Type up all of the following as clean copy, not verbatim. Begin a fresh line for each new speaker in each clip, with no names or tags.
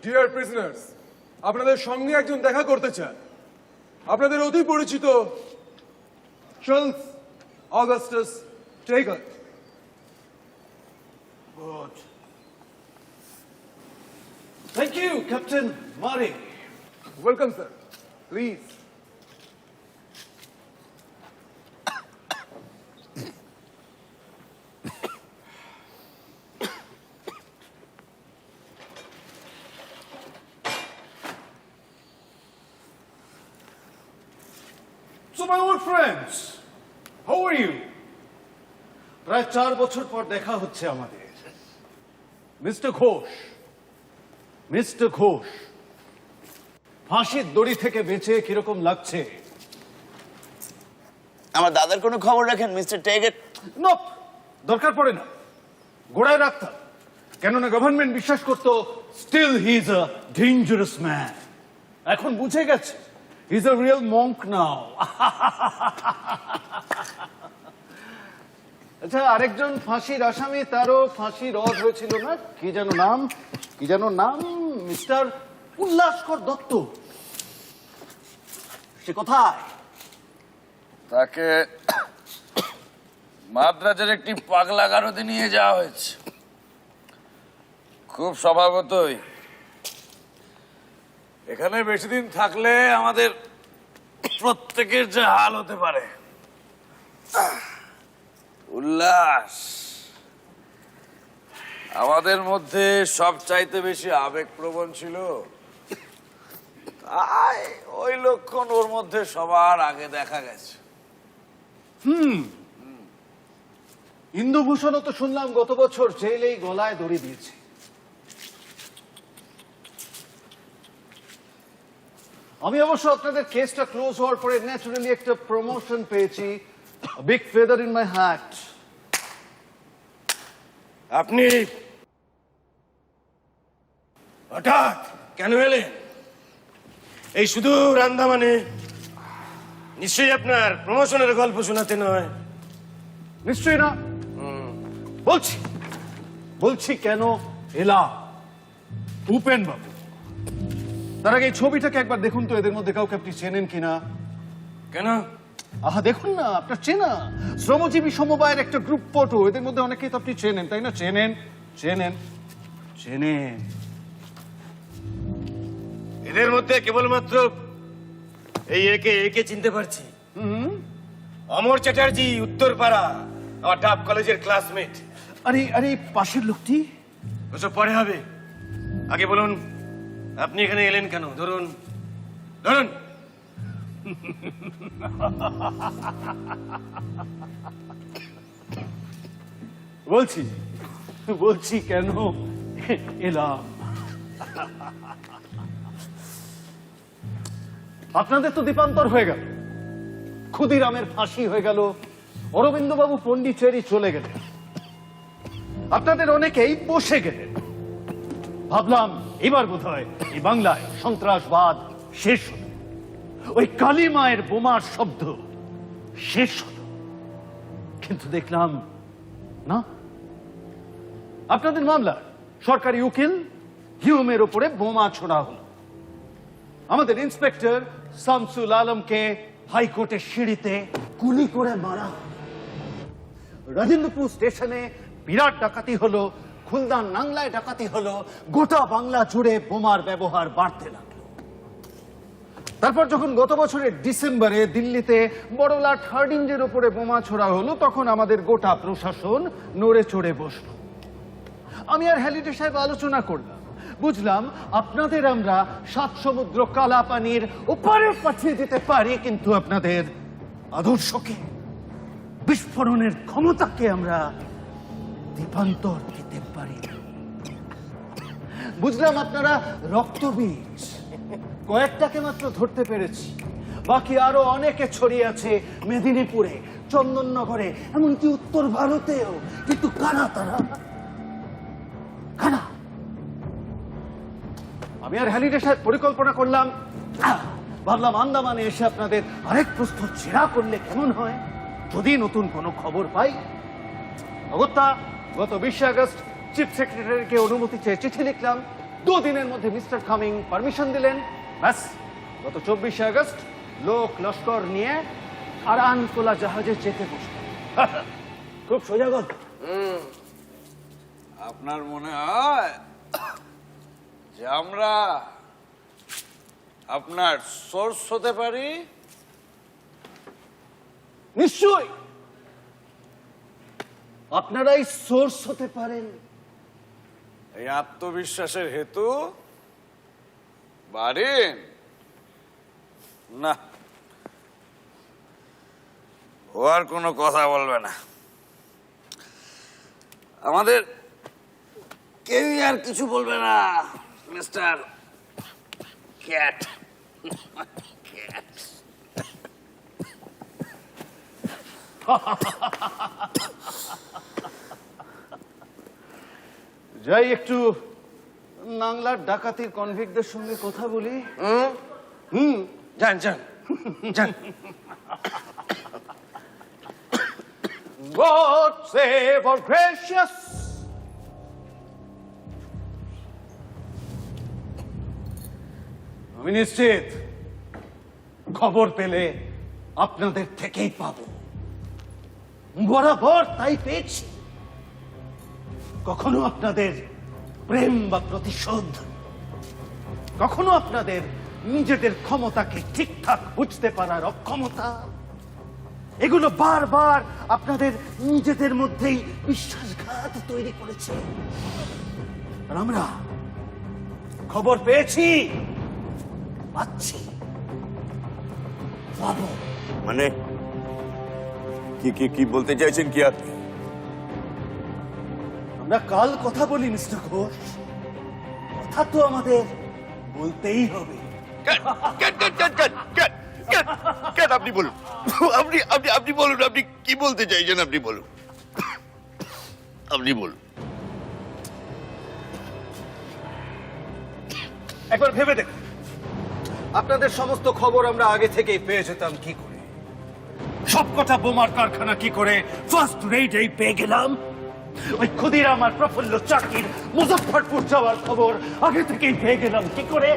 Deer prisoners, আপনাদের সঙ্গে একজন দেখা করতে চান। আপনাদের অতি পরিচিত Charles Augustus Tagore.
Good. Thank you, Captain Murray.
Welcome sir, please.
So my old friends, how are you? প্রায় 4 বছর পর দেখা হচ্ছে আমাদের। মিস্টার ঘোষ, ফাঁসির দড়ি থেকে বেঁচে কিরকম লাগছে?
আমার দাদার কোনো খবর রাখেন মিস্টার টেগেট?
নপ, দরকার পড়ে না, গোড়ায় রাখতাম। কেননা গভর্নমেন্ট বিশ্বাস করতো still he is a dangerous man. এখন বুঝে গেছে he is a real monk now. আচ্ছা, আরেকজন ফাঁসির আসামি, তারও ফাঁসি রদ হয়েছিল না? কি যেন নাম মিস্টার উল্লাসকর দত্ত। সে কোথায়?
তাকে মাদ্রাজের একটি পাগলাগারদে নিয়ে যাওয়া হয়েছে। খুব স্বভাবতই এখানে বেশি দিন থাকলে আমাদের প্রত্যেকের যে হাল হতে পারে। উল্লাস আমাদের মধ্যে সবচাইতে বেশি আবেগপ্রবণ ছিল, তাই ওই লক্ষণ ওর মধ্যে সবার আগে দেখা গেছে।
ইন্দুভূষণও তো শুনলাম গত বছর জেলেই গলায় দড়ি দিয়েছে। আমি অবশ্য আপনাদের কেসটা ক্লোজ হওয়ার পরে ন্যাচারালি একটা প্রমোশন পেয়েছি, big feather in my hat.
আপনি হঠাৎ কেন এলেন? এই শুধু আন্দামানে? নিশ্চয়ই আপনার প্রমোশনের গল্প শোনাতে নয়।
নিশ্চয়ই না। বলছি কেন এলাম। উপেন বাবু, তার আগে এই ছবিটাকে একবার দেখুন তো, এদের মধ্যে কাউকে আপনি চেনেন কিনা?
কেন?
আহা, দেখুন না, আপনার চেনা শ্রমজীবী সমবায়ের একটা গ্রুপ ফটো, এদের মধ্যে অনেকেই তো আপনি চেনেন, তাই না? চেনেন।
এদের মধ্যে কেবলমাত্র এই একে চিনতে পারছি। অমর চ্যাটার্জি, উত্তরপাড়া, আমার ডাব কলেজের ক্লাসমেট।
আরে পাশের লোকটি?
ওসব পরে হবে, আগে বলুন আপনি এখানে এলেন কেন? ধরুন
বলছি কেন এলাম। আপনাদের তো দীপান্তর হয়ে গেল, ক্ষুদিরামের ফাঁসি হয়ে গেল, অরবিন্দ বাবু পন্ডিচেরি চলে গেলেন, আপনাদের অনেকেই বসে গেলেন। ভাবলাম এবার বোধহয় এই বাংলায় সন্ত্রাসবাদ শেষ হল, ওই কালী মায়ের বোমার শব্দ শেষ হল। কিন্তু দেখলাম না, আপনাদের মামলা সরকারি উকিল হিউমের উপরে বোমা ছোড়া হলো। আমাদের ইন্সপেক্টর শামসুল আলমকে হাইকোর্টের সিঁড়িতে গুলি করে মারা হলো। রাজেন্দ্রপুর স্টেশনে বিরাট ডাকাতি হলো, খুলনা নাংলায় ডাকাতি হলো, গোটা বাংলা জুড়ে বোমার ব্যবহার বাড়তে লাগলো। তারপর যখন গত বছরের ডিসেম্বরে দিল্লিতে বড়লাট হার্ডিঞ্জের উপরে বোমা ছোড়া হলো, তখন আমাদের গোটা প্রশাসন নড়ে চড়ে বসলো। আমি আর হ্যালিডে সাহেব আলোচনা করলাম, বুঝলাম আপনাদের আমরা 7 সমুদ্র কালা পানির ওপারে পাঠিয়ে দিতে পারি, কিন্তু আপনাদের আদর্শকে, বিস্ফোরণের ক্ষমতাকে আমরা দীপান্তর দিতে পারি। বুঝলাম আপনারা রক্তবীজ, কয়েকটাকে মাত্র ধরতে পেরেছি, বাকি আরো অনেকে ছড়িয়ে আছে মেদিনীপুরে, চন্দননগরে, এমনকি উত্তর ভারতেও। কিন্তু কারা তারা? আমি আর হ্যালিডে সাহেব পরিকল্পনা করলাম, ভাবলাম আন্দামানে এসে আপনাদের আরেক প্রস্তুত ছেড়া করলে কেমন হয়, যদি নতুন কোনো খবর পাই। অগত্যা গত 20 আগস্ট চিফ সেক্রেটারিকে অনুমতি চেয়ে চিঠি লিখলাম, দুদিনের মধ্যে মিস্টার কামিং পারমিশন দিলেন, ব্যাস গত 24শে আগস্ট লোক লস্কর নিয়ে আরান খোলা জাহাজে যেতে বসলেন। খুব সোজা গল্প।
আপনার মনে হয় যে আমরা আপনার সোর্স হতে পারি?
নিশ্চয়ই আপনারাই সোর্স হতে পারেন।
এই আত্মবিশ্বাসের হেতু বাড়েন না, ও আর কোনো কথা বলবে না। আমাদের কেউই আর কিছু বলবে না মিস্টার ক্যাট।
যাই একটু নাংলার ডাকাতির কনভিক্টদের সঙ্গে কথা বলি।
যান যান যান।
God save our gracious. আমি নিশ্চিত খবর পেলে আপনাদের থেকেই পাবো, বরাবর তাই পেয়েছি। কখনো আপনাদের প্রেম বা প্রতিশোধ, কখনো আপনাদের নিজেদের ক্ষমতাকে ঠিকঠাক বুঝতে পারার অক্ষমতা, এগুলো বারবার আপনাদের নিজেদের মধ্যেই বিশ্বাসঘাত তৈরি করেছে। আর আমরা খবর পেয়েছি, পাচ্ছি, পাবো।
মানে কি কি কি বলতে চাইছেন কি আপনি?
আমরা কাল কথা বলি মিস্টার ঘোষ, কথা তো আমাদের বলতেই হবে।
আপনি বলুন, আপনি আপনি আপনি বলুন, আপনি কি বলতে চাইছেন? আপনি বলুন, আপনি বলুন।
একবার ভেবে দেখুন, আপনাদের সমস্ত খবর আমরা আগে থেকেই পেয়ে যেতাম কি করে? সব কথা বোমার কারখানা কি করে ফার্স্ট রেটেই পেয়ে গেলাম? ওই ক্ষুদিরাম আর প্রফুল্ল চাকির মুজফ্ফরপুর যাওয়ার খবর আগে থেকেই পেয়ে গেলাম কি করে?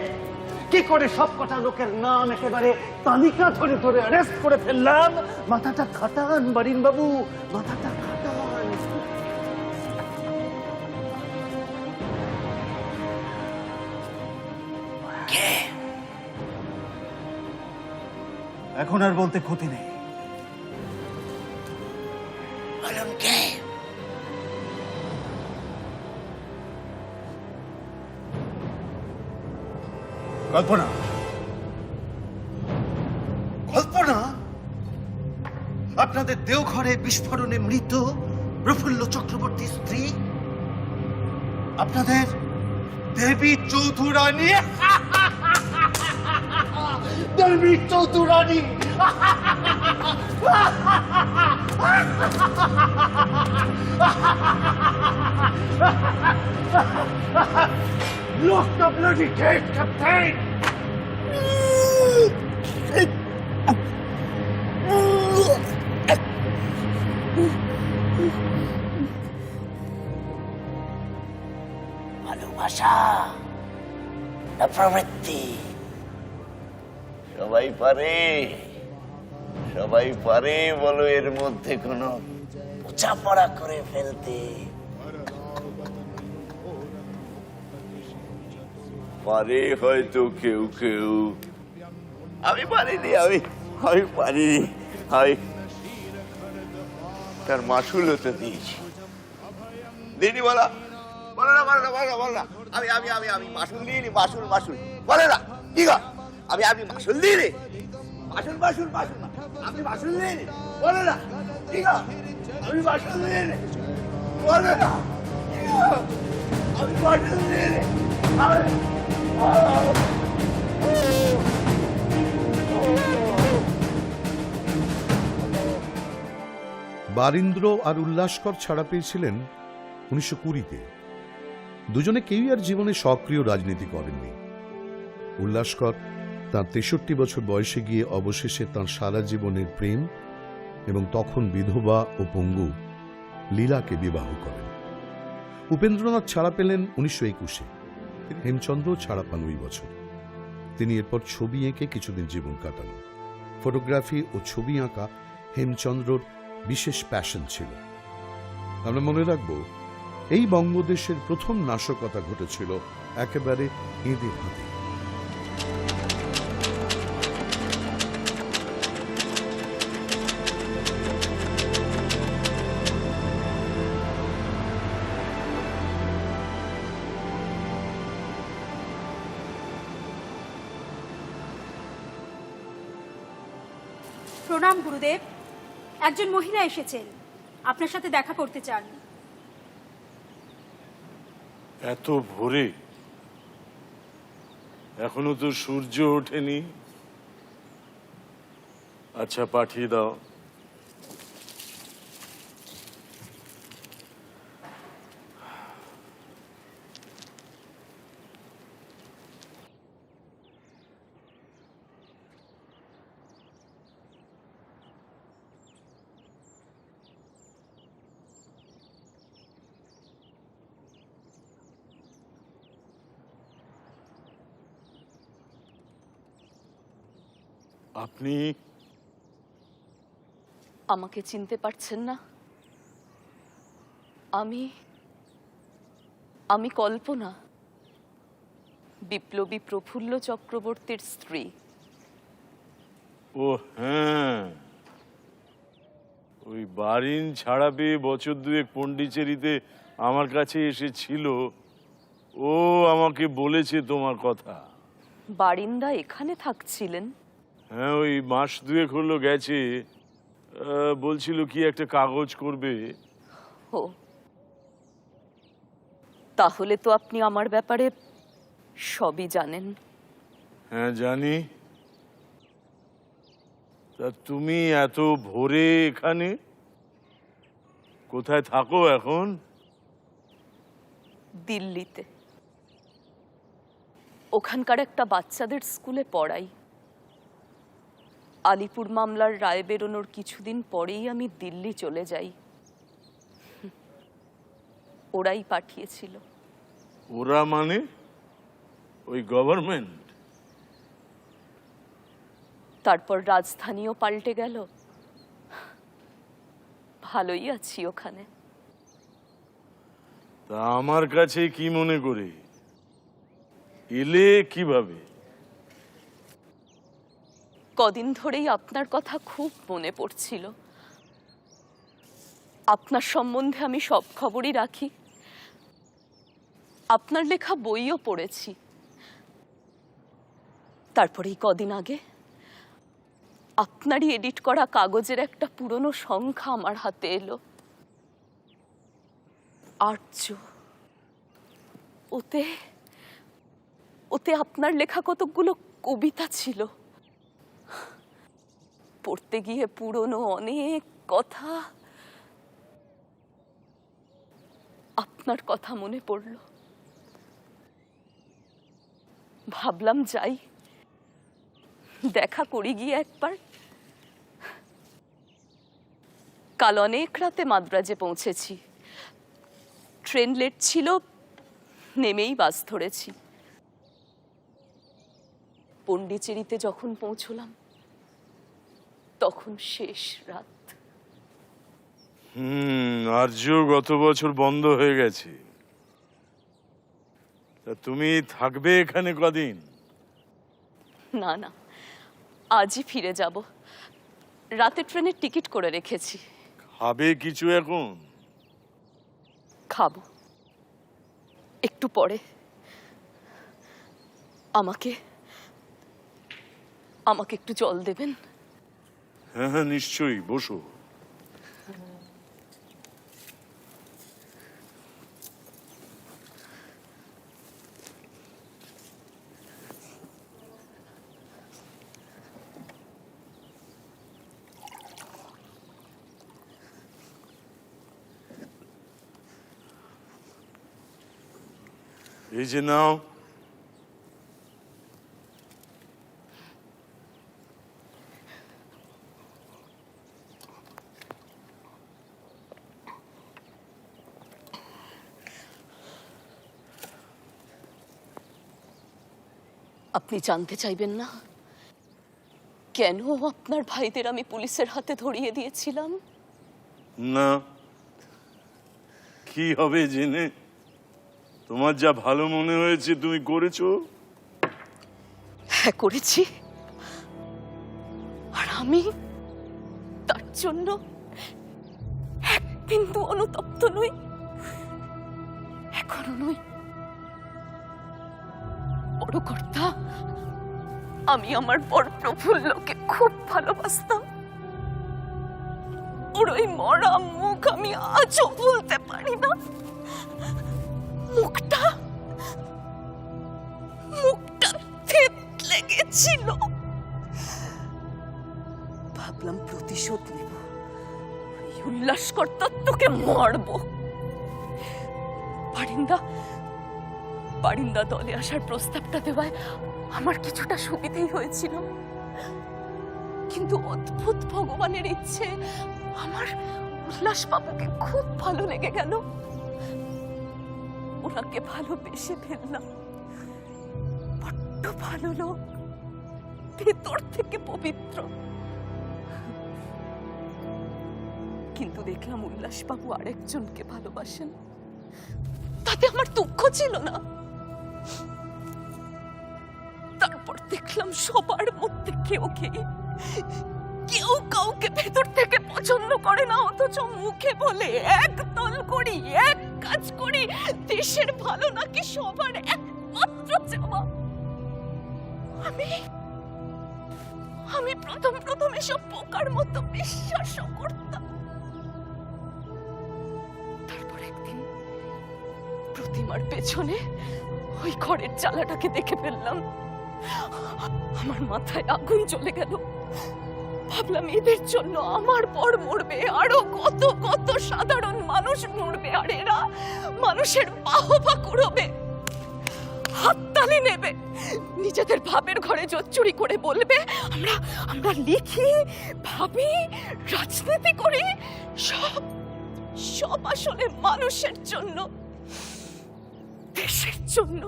কি করে সব কটা লোকের নাম একেবারে তালিকা ধরে ধরে অ্যারেস্ট করে ফেললাম? মাথাটা খাটান বারিন বাবু, মাথাটা খাটান। এখন আর বলতে ক্ষতি নেই। কল্পনা, কল্পনা, আপনাদের দেওঘরে বিস্ফোরণে মৃত প্রফুল্ল চক্রবর্তীর স্ত্রী, আপনাদের দেবী চৌধুরানী। দেবী Chaudhurani Lock the bloody gate, Captain!
ভালোবাসা না প্রবৃত্তি? সবাই পারে, সবাই পারে বলো এর মধ্যে কোনো বোঝাপড়া করে ফেলতে?
পারে হয়তো কেউ কেউ, আমি পারিনি, আমি পারিনি। আমি তার মাসুলও তো দিয়েছি। দিদি বলা, বলো না, বলো না, বলো না, বলো না। আমি আমি আমি আমি মাসুল দিইনি, মাসুল মাসুল বলে না, কি গো? আমি আমি মাসুল দিইনি, মাসুল মাসুল মাসুল, আমি মাসুল দিইনি, বলে না, কি গো? আমি মাসুল দিইনি, বলে না, কি গো? আমি মাসুল দিইনি।
বারীন্দ্র আর উল্লাসকর ছাড়া পেয়েছিলেন 1920-তে। দুজনে কেউই আর জীবনে সক্রিয় রাজনীতি করেননি। উল্লাসকর তাঁর 63 বছর বয়সে গিয়ে অবশেষে তাঁর সারা জীবনের প্রেম এবং তখন বিধবা ও পঙ্গু লীলাকে বিবাহ করেন। উপেন্দ্রনাথ ছাড়া পেলেন 1921-এ। হেমচন্দ্র ছাড়া পান ওই বছর। তিনি এরপর ছবি এঁকে কিছুদিন জীবন কাটান। ফটোগ্রাফি ও ছবি আঁকা হেমচন্দ্রর বিশেষ প্যাশন ছিল। আমরা মনে রাখব, এই বঙ্গদেশের প্রথম নাশকতা ঘটেছিল একেবারে এঁদের হাতে।
প্রণাম গুরুদেব, একজন মহিলা এসেছেন, আপনার সাথে দেখা করতে চান।
এত ভোরে? এখনো তো সূর্য ওঠেনি। আচ্ছা, পাঠিয়ে দাও। আপনি
আমাকে চিনতে পারছেন না? আমি আমি কল্পনা, বিপ্লবী প্রফুল্ল চক্রবর্তীর স্ত্রী।
ও হ্যাঁ, ওই বারিন ছাড়া পেয়ে বছর দুয়েক পন্ডিচেরিতে আমার কাছে এসেছিল। ও আমাকে বলেছে তোমার কথা।
বারিন্দা এখানে থাকছিলেন?
হ্যাঁ, ওই মাস দুয়েক হলো গেছে। বলছিল কি একটা কাগজ করবে।
ও, তাহলে তো আপনি আমার ব্যাপারে সবই জানেন।
হ্যাঁ, জানি। তা তুমি এত ভোরে এখানে কোথায় থাকো এখন?
দিল্লিতে, ওখানকার একটা বাচ্চাদের স্কুলে পড়াই। আলিপুর মামলার রায় বেরোনোর কিছুদিন পরেই আমি দিল্লি চলে যাই। ওরাই পাঠিয়েছিল।
ওরা মানে ওই গভর্নমেন্ট?
তারপর রাজধানীও পাল্টে গেল। ভালোই আছি ওখানে।
তা আমার কাছে কি মনে করে এলে? কিভাবে?
কদিন ধরেই আপনার কথা খুব মনে পড়ছিল। আপনার সম্বন্ধে আমি সব খবরই রাখি, আপনার লেখা বইও পড়েছি। তারপরেই কদিন আগে আপনারই এডিট করা কাগজের একটা পুরনো সংখ্যা আমার হাতে এলো। আর্য। ওতে ওতে আপনার লেখা কতকগুলো কবিতা ছিল। পড়তে গিয়ে পুরনো অনেক কথা, আপনার কথা মনে পড়ল। ভাবলাম যাই, দেখা করি গিয়ে একবার। কাল অনেক রাতে মাদ্রাজে পৌঁছেছি। ট্রেন লেট ছিল, নেমেই বাস ধরেছি। পন্ডিচেরিতে যখন পৌঁছলাম তখন শেষ রাত।
আর্য গত বছর বন্ধ হয়ে গেছে। তা তুমি থাকবে এখানে কদিন?
না না, আজই ফিরে যাব। রাতে ট্রেনের টিকিট করে রেখেছি।
খাবে কিছু এখন?
খাবো একটু পরে। আমাকে আমাকে একটু জল দেবেন?
হ্যাঁ হ্যাঁ, নিশ্চয়ই, বসো। এই যে নাও।
আপনি জানতে চাইবেন না কেন আপনার ভাইদের আমি পুলিশের হাতে ধরিয়ে দিয়েছিলাম?
না, কি হবে জেনে? তোমার যা ভালো মনে হয়েছে তুমি করেছো।
হ্যাঁ, করেছি। আর আমি তার জন্য এক বিন্দু অনুতপ্ত নই, এখনো নই। বড় কর্তা, আমি আমার বড় প্রফুল্লকে খুব ভালোবাসতাম। ওর ওই মরা মুখ আমি আজও ভুলতে পারি না। মুখটা থেতলে গেছিল। ভাবলাম প্রতিশোধ নেব, এই উল্লাসকর তত্ত্বকে মারব। পারিন্দা দলে আসার প্রস্তাবটা দেওয়ায় আমার কিছুটা সুবিধেই হয়েছিল, কিন্তু অদ্ভুত ভগবানের ইচ্ছে আমার উল্লাস বাবুকে খুব ভালো লেগে গেল। ওনাকে ভালোবেসে ফেললাম। বড্ড ভালো লোক, ভেতর থেকে পবিত্র। কিন্তু দেখলাম উল্লাস বাবু আরেকজনকে ভালোবাসেন, তাতে আমার দুঃখ ছিল না। তারপর দেখলাম সবার মধ্যে কেউ কাউকে ভেতর থেকে পছন্দ করে না, অথচ মুখে বলে একদল করি, এক কাজ করি, দেশের ভালো নাকি সবার একমাত্র চাওয়া। আমি প্রথম এসব পোকার মতো বিশ্বাসও করতাম। তারপর একদিন প্রতিমার পেছনে ওই ঘরের চালাটাকে দেখে ফেললাম। আমার মাথায় আগুন চলে গেল। ভাবলাম এদের জন্য আমার পর মরবে, আরো কত কত সাধারণ মানুষ মরবে, আর এরা মানুষের বাহবা কুড়োবে, হাততালি নেবে, নিজেদের ভাবের ঘরে জোচ্চুরি করে বলবে আমরা লিখি, ভাবি, রাজনীতি করি, সব আসলে মানুষের জন্য, দেশের জন্য।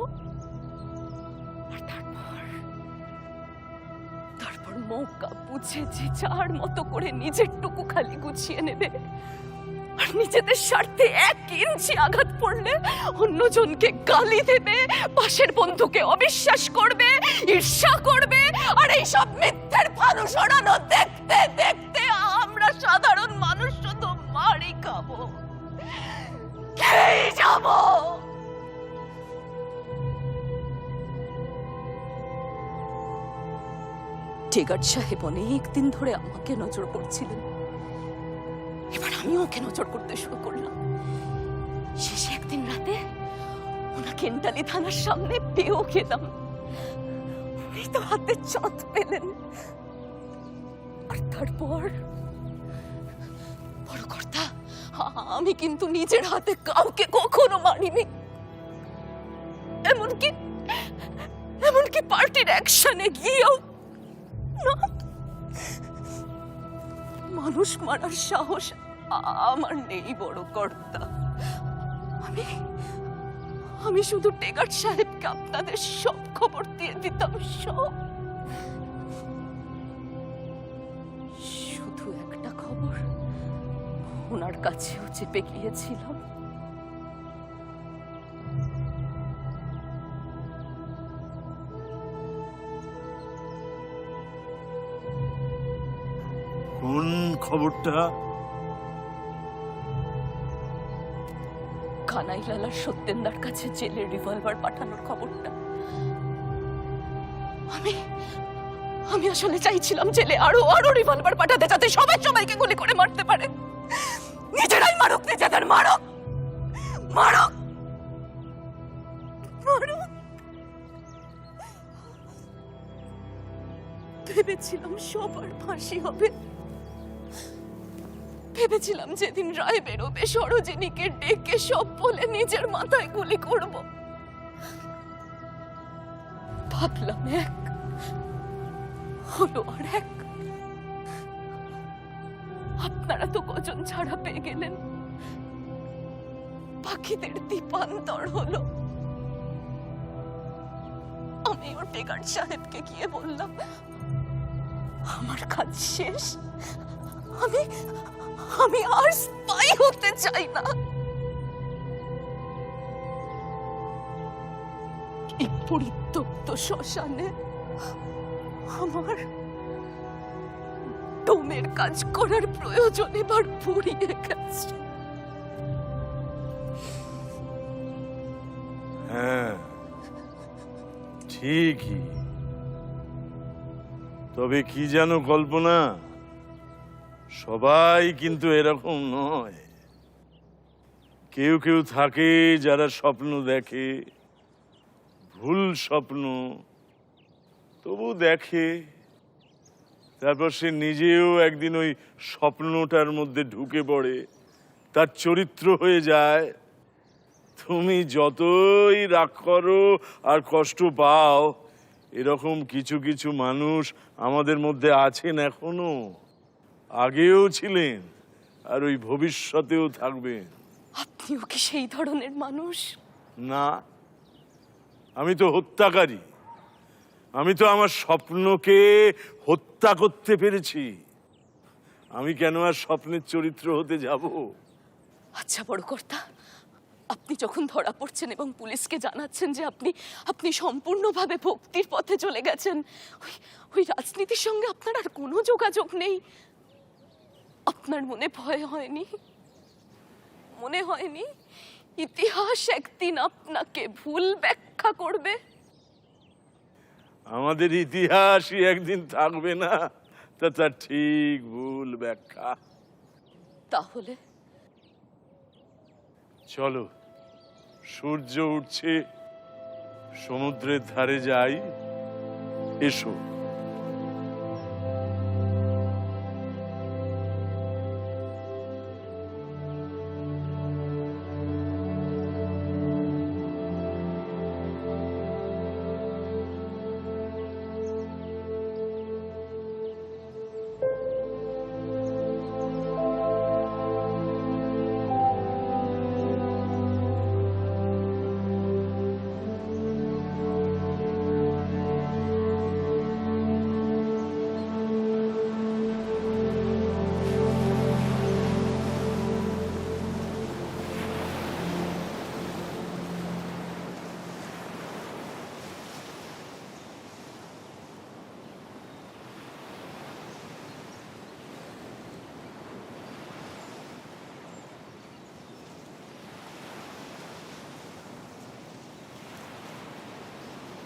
তারপর মৌকা বুঝে যে যার মতো করে নিজের টুকু খালি গুছিয়ে নেবে, আর নিজেদের স্বার্থে 1 ইঞ্চি আঘাত পড়লে অন্যজনকে গালি দেবে, পাশের বন্ধুকে অবিশ্বাস করবে, ঈর্ষা করবে। আর এইসব মিথ্যের ফানুষ ওড়ানো দেখতে দেখতে আমরা সাধারণ মানুষ শুধু মারি খাবো, খেয়ে যাবো। টেগার্ড সাহেব অনেকদিন ধরে আমাকে নজর করছিলেন, এবার আমি ওকে নজর করতে শুরু করলাম। শেষে একদিন রাতে ওনাকে এন্টালি থানার সামনে পেয়েও খেলাম। উনি তো হাতে চাঁদ পেলেন। আর তারপর বড় কর্তা, আমি কিন্তু নিজের হাতে কাউকে কখনো মারিনি, এমনকি পার্টির অ্যাকশনে গিয়েও না। মানুষ মারার সাহস আমার নেই বড় কর্তা। আমি শুধু টেগার্ড সাহেবকে আপনাদের সব খবর দিয়ে দিতাম, সব। শুধু একটা খবর ওনার কাছেও চেপে গিয়েছিলাম।
কোন খবরটা?
কানাইলালার সত্যেন্দার কাছে জেলে রিভলভার পাঠানোর খবরটা। আমি আসলে চাইছিলাম জেলে আরো রিভলভার পাঠাতে, যাতে সবাইকে গুলি করে মারতে পারে। নিজেরাই মারুক, নিজেদের মারুক। ভেবেছিলাম সবার ফাঁসি হবে, ভেবেছিলাম যেদিন রায় বেরোবে সরোজিনীকে ডেকে সব বলে নিজের মাথায় গুলি করব। ভাবলাম এক, হলো আর এক। আপনারা তো কজন ছাড়া পেয়ে গেলেন, পাখিদের দীপান্তর হলো। মেয়র টেগার্ড সাহেবকে গিয়ে বললাম আমার কাজ শেষ, আমি আমি আর স্পাই হতে চাই না। এই পরিত্যক্ত শ্মশানে আমার ডোমের কাজ করার প্রয়োজন এবার ফুরিয়ে গেছে।
হ্যাঁ, ঠিকই। তবে কি জানো কল্পনা, সবাই কিন্তু এরকম নয়। কেউ কেউ থাকে যারা স্বপ্ন দেখে, ভুল স্বপ্ন, তবু দেখে, তারপর সে নিজেও একদিন ওই স্বপ্নটার মধ্যে ঢুকে পড়ে, তার চরিত্র হয়ে যায়। তুমি যতই রাগ করো আর কষ্ট পাও, এরকম কিছু কিছু মানুষ আমাদের মধ্যে আছেন এখনো, আগেও ছিলেন, আর ওই ভবিষ্যতেও থাকবেন।
আপনিও কি সেই ধরনের মানুষ?
না, আমি তো হত্যাকারী। আমি তো আমার স্বপ্নকে হত্যা করতে পেরেছি। আমি কেন আর স্বপ্নের চরিত্র হতে যাব?
আচ্ছা বড় কর্তা, আপনি যখন ধরা পড়ছেন এবং পুলিশকে জানাচ্ছেন যে আপনি আপনি সম্পূর্ণভাবে ভক্তির পথে চলে গেছেন, ওই রাজনীতির সঙ্গে আপনার আর কোনো যোগাযোগ নেই, আপনার মনে ভয় হয়নি? মনে হয়নি ইতিহাস একদিন আপনাকে ভুল ব্যাখ্যা করবে?
আমাদের ইতিহাসই একদিন থাকবে না, তা তার ঠিক ভুল ব্যাখ্যা।
তাহলে
চলো, সূর্য উঠছে, সমুদ্রের ধারে যাই। এসো।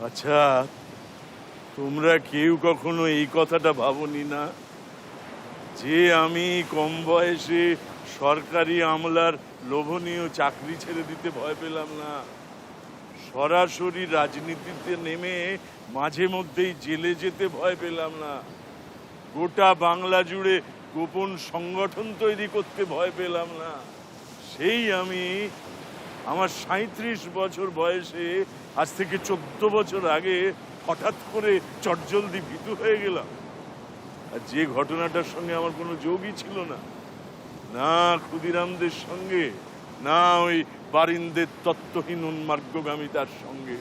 আচ্ছা, তোমরা কেউ কখনো এই কথাটা ভাবনি না যে আমি কম বয়সে সরকারি আমলার লোভনীয় চাকরি ছেড়ে দিতে ভয় পেলাম না, সরাসরি রাজনীতিতে নেমে মাঝে মধ্যেই জেলে যেতে ভয় পেলাম না, গোটা বাংলা জুড়ে গোপন সংগঠন তৈরি করতে ভয় পেলাম না, সেই আমি আমার ৩৭ বছর বয়সে আজ থেকে ১৪ বছর আগে হঠাৎ করে চটজলদি ভীতু হয়ে গেলাম। আর যে ঘটনাটার সঙ্গে আমার কোনো যোগই ছিল না, না ক্ষুদিরামদের সঙ্গে, না ওই বারিন্দের তত্ত্বহীন উন্মার্গগামিতার সঙ্গে।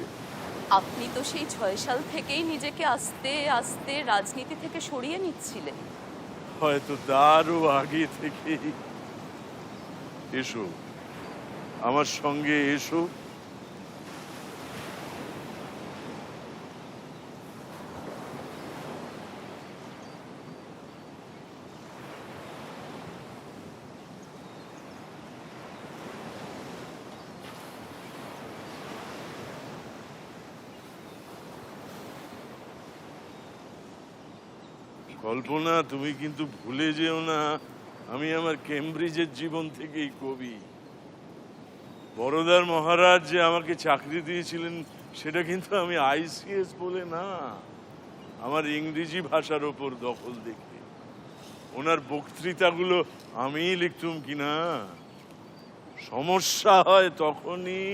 আপনি তো সেই ৬ সাল থেকেই নিজেকে আস্তে আস্তে রাজনীতি থেকে সরিয়ে নিচ্ছিলেন।
হয়তো তারও আগে থেকেই। এসো, আমার সঙ্গে এসো। কল্পনা, তুমি কিন্তু ভুলে যেও না, আমি আমার কেমব্রিজের জীবন থেকেই কবি। বরোদার মহারাজ যে আমাকে চাকরি দিয়েছিলেন, সেটা কিন্তু আমি আইসিএস বলে না, আমার ইংরেজি ভাষার ওপর দখল দেখে। ওনার বক্তৃতাগুলো আমিই লিখতুম কিনা। সমস্যা হয় তখনই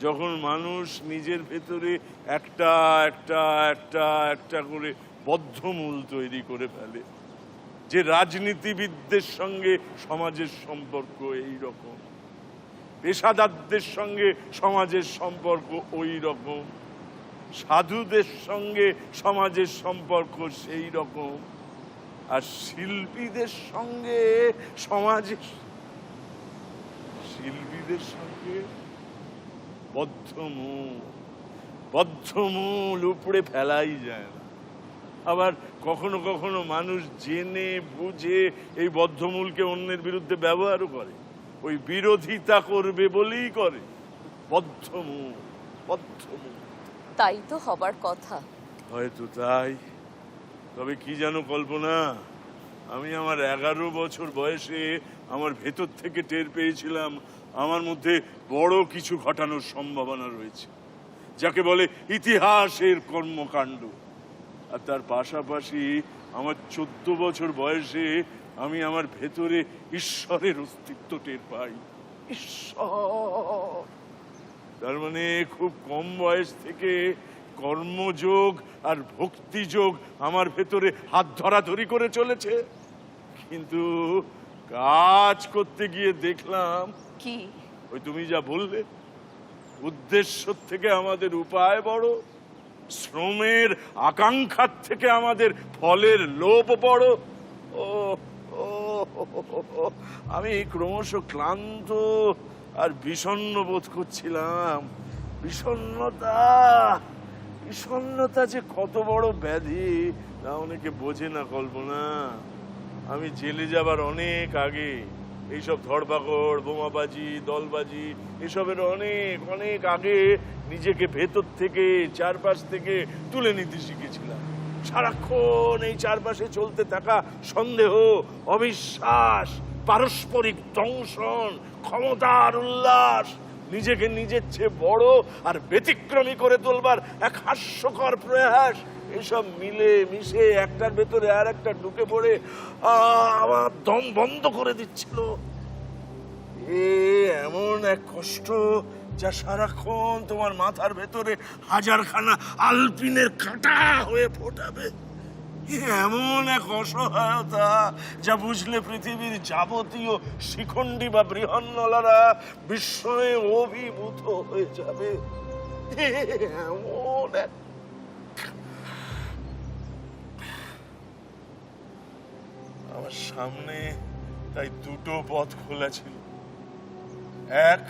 যখন মানুষ নিজের ভেতরে একটা একটা একটা একটা করে বদ্ধমূল তৈরি করে ফেলে, যে রাজনীতিবিদদের সঙ্গে সমাজের সম্পর্ক এই রকম, পেশাদারদের সঙ্গে সমাজের সম্পর্ক ওই রকম, সাধুদের সঙ্গে সমাজের সম্পর্ক সেই রকম, আর শিল্পীদের সঙ্গে শিল্পীদের সঙ্গে বদ্ধমূল উপড়ে ফেলাই যায় না। আবার কখনো কখনো মানুষ জেনে বুঝে এই বদ্ধমূলকে অন্যের বিরুদ্ধে ব্যবহারও করে, ওই বিরোধিতা করবে বলেই করে। বদ্ধমূল।
তাই তো হবার কথা।
হয়তো তাই। তবে কি জানো কল্পনা, আমি আমার 11 বছর বয়সে আমার ভেতর থেকে টের পেয়েছিলাম আমার মধ্যে বড় কিছু ঘটানোর সম্ভাবনা রয়েছে, যাকে বলে ইতিহাসের কর্মকাণ্ড। আর তার পাশাপাশি আমার 14 বছর বয়সে আমি আমার ভেতরে ঈশ্বরের অস্তিত্ব টের পাই। ঈশ্বর! তার মানে খুব কম বয়স থেকে কর্মযোগ আর ভক্তিযোগ আমার ভেতরে হাত ধরাধরি করে চলেছে। কিন্তু কাজ করতে গিয়ে দেখলাম
কি?
ওই তুমি যা বললে, উদ্দেশ্য থেকে আমাদের উপায় বড়, শ্রমের আকাঙ্ক্ষার থেকে আমাদের ফলের লোভ বড়। ও আমি ক্রমশ ক্লান্ত আর বিষণ্ণ বোধ করছিলাম। বিষণ্ণতা যে কত বড় ব্যাধি তা অনেকে বোঝে না কল্পনা। আমি জেলে যাবার অনেক আগে এইসব ধরপাকড়, বোমাবাজি, দলবাজি এসবের অনেক অনেক আগে নিজেকে ভেতর থেকে, চারপাশ থেকে তুলে নিতে শিখেছিলাম। সারাক্ষণ এই চারপাশে চলতে থাকা সন্দেহ, অবিশ্বাস, পারস্পরিক দংশন, ক্ষমতার উল্লাস, নিজেকে নিজের চেয়ে বড় আর ব্যতিক্রমী করে তোলবার এক হাস্যকর প্রয়াস, এসব মিলে মিশে একটার ভেতরে আর একটা ঢুকে পড়ে আমার দম বন্ধ করে দিচ্ছিল। এমন এক কষ্ট যা সারাক্ষণ তোমার মাথার ভেতরে হাজারখানা আলপিনের কাঁটা হয়ে ফোটাবে। এমন এক অসহায়তা যা বুঝলে পৃথিবীর যাবতীয় শিখণ্ডী বা বৃহন্নলারা বিস্ময়ে অভিভূত হয়ে যাবে। এমন এক আমার সামনে তাই দুটো পথ খোলা ছিল। এক,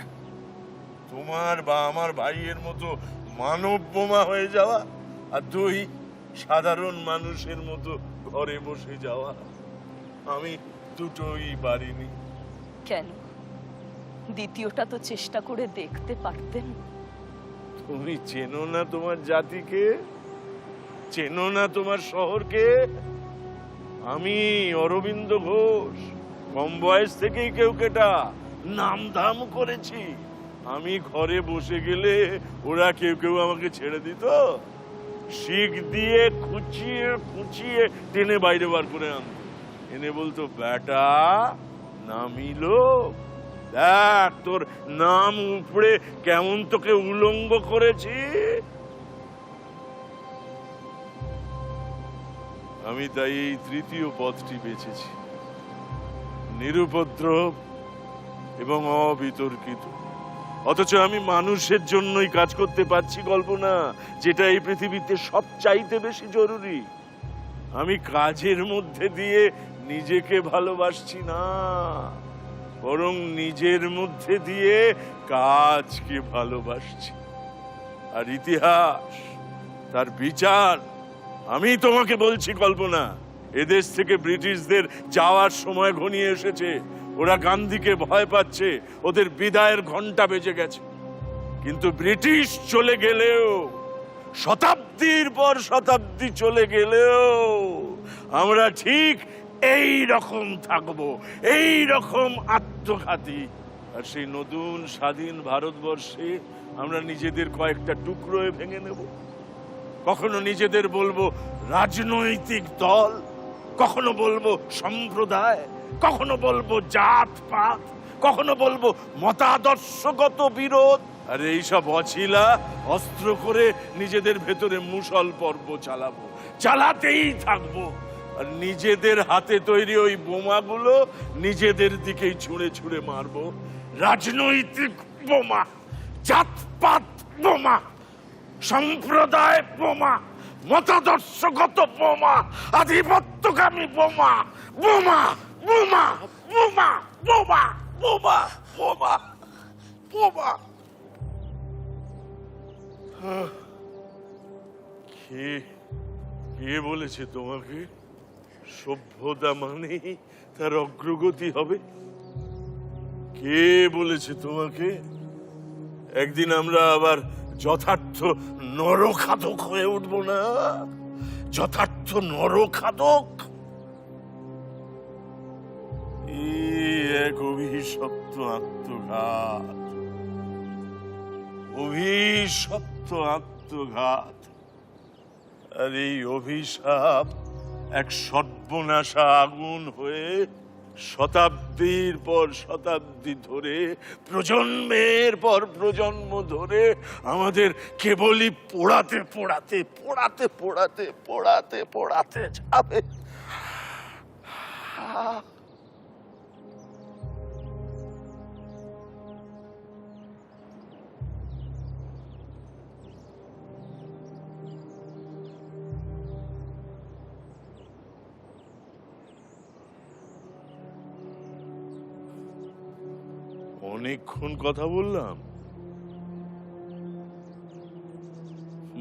তোমার বা আমার ভাইয়ের মতো মানব বোমা হয়ে যাওয়া, আর দুই, সাধারণ মানুষের মতো ঘরে বসে যাওয়া। আমি দুটোই পারিনি।
কেন? দ্বিতীয়টা তো চেষ্টা করে দেখতে পারতেন।
তুমি চেনো না তোমার জাতিকে, চেনো না তোমার শহরকে। আমি অরবিন্দ ঘোষ, কম বয়স থেকেই কেউ কেটা নাম ধাম করেছি। আমি ঘরে বসে গেলে ওরা কেউ কেউ আমাকে ছেড়ে দিত, শিখ দিয়ে খুঁচিয়ে খুঁচিয়ে টেনে বাইরে বার করে আনত, এনে বলতো, বেটা নামিলো, দেখ তোর নাম উপড়ে কেমন তোকে উলঙ্গ করেছি। আমি তাই এই তৃতীয় পথটি বেছেছি, নিরুপদ্রব এবং অবিতর্কিত। অথচ আমি মানুষের জন্যই কাজ করতে পারছি কল্পনা, যেটা এই পৃথিবীতে সবচাইতে বেশি জরুরি। আমি কাজের মধ্যে দিয়ে নিজেকে ভালোবাসছি না, বরং নিজের মধ্যে দিয়ে কাজকে ভালোবাসছি। আর ইতিহাস, তার বিচার, আমি তোমাকে বলছি কল্পনা, এদেশ থেকে ব্রিটিশদের যাওয়ার সময় ঘনিয়ে এসেছে। ওরা গান্ধীকে ভয় পাচ্ছে, ওদের বিদায়ের ঘন্টা বেজে গেছে। কিন্তু ব্রিটিশ চলে গেলেও, শতাব্দীর পর শতাব্দী চলে গেলেও আমরা ঠিক এই রকম থাকবো, এই রকম আত্মঘাতী। আর সেই নতুন স্বাধীন ভারতবর্ষে আমরা নিজেদের কয়েকটা টুকরোয় ভেঙে নেব। কখনো নিজেদের বলবো রাজনৈতিক দল, কখনো বলবো সম্প্রদায়, কখনো বলবো জাত পাত, কখনো বলবো মতাদর্শগত বিরোধ। আর এইসব অছিলা অস্ত্র করে নিজেদের ভেতরে মুষল পর্ব চালাবো, চালাতেই থাকবো। আর নিজেদের হাতে তৈরি ওই বোমাগুলো নিজেদের দিকেই ছুঁড়ে ছুঁড়ে মারবো। রাজনৈতিক বোমা, জাতপাত বোমা, সম্প্রদায় বোমা, মতাদর্শগত বোমা, আধিপত্যকামী বোমা, বোমা বোমা বোমা বোমা বোমা বোমা বোমা। কে কে বলেছে তোমাকে সভ্যতা মানেই তার অগ্রগতি হবে? কে বলেছে তোমাকে একদিন আমরা আবার যথার্থ নরখাদক হয়ে উঠব না? যথার্থ নরখাদক। এই এক অভিশপ্ত আত্মঘাত, অভিশপ্ত আত্মঘাত। আর এই অভিশাপ এক সর্বনাশা আগুন হয়ে শতাব্দীর পর শতাব্দী ধরে, প্রজন্মের পর প্রজন্ম ধরে আমাদের কেবলই পোড়াতে পোড়াতে পোড়াতে পোড়াতে পোড়াতে পোড়াতে যাবে। অনেকক্ষণ কথা বললাম,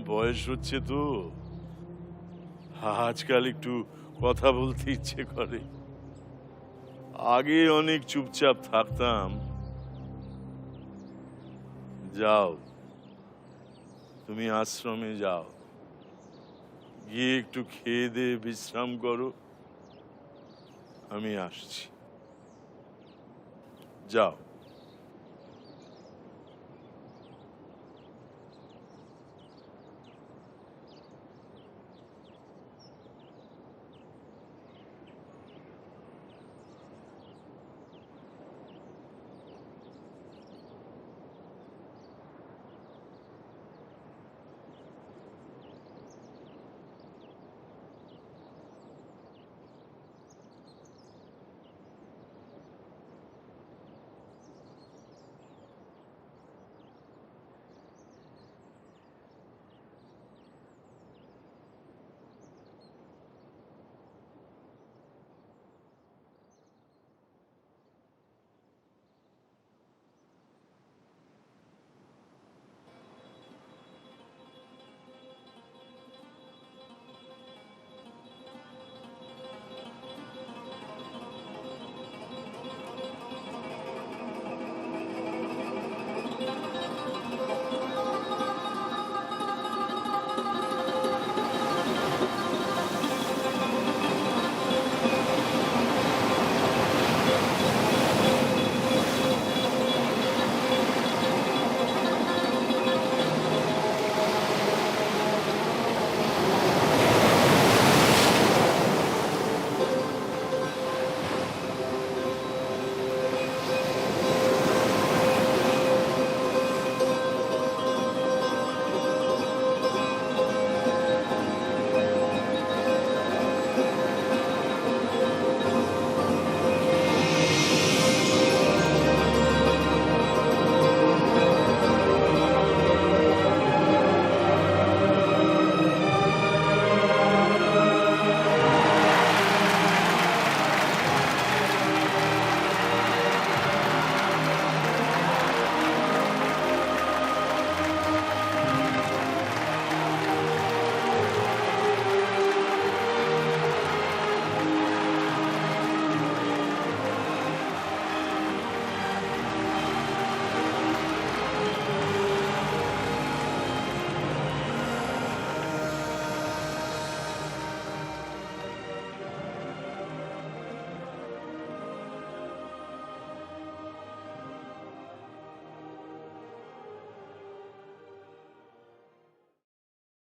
বয়স হচ্ছে তো, আজকাল একটু কথা বলতে ইচ্ছে করে। আগে অনেক চুপচাপ থাকতাম। যাও, তুমি আশ্রমে যাও, গিয়ে একটু খেয়ে দিয়ে বিশ্রাম করো, আমি আসছি। যাও।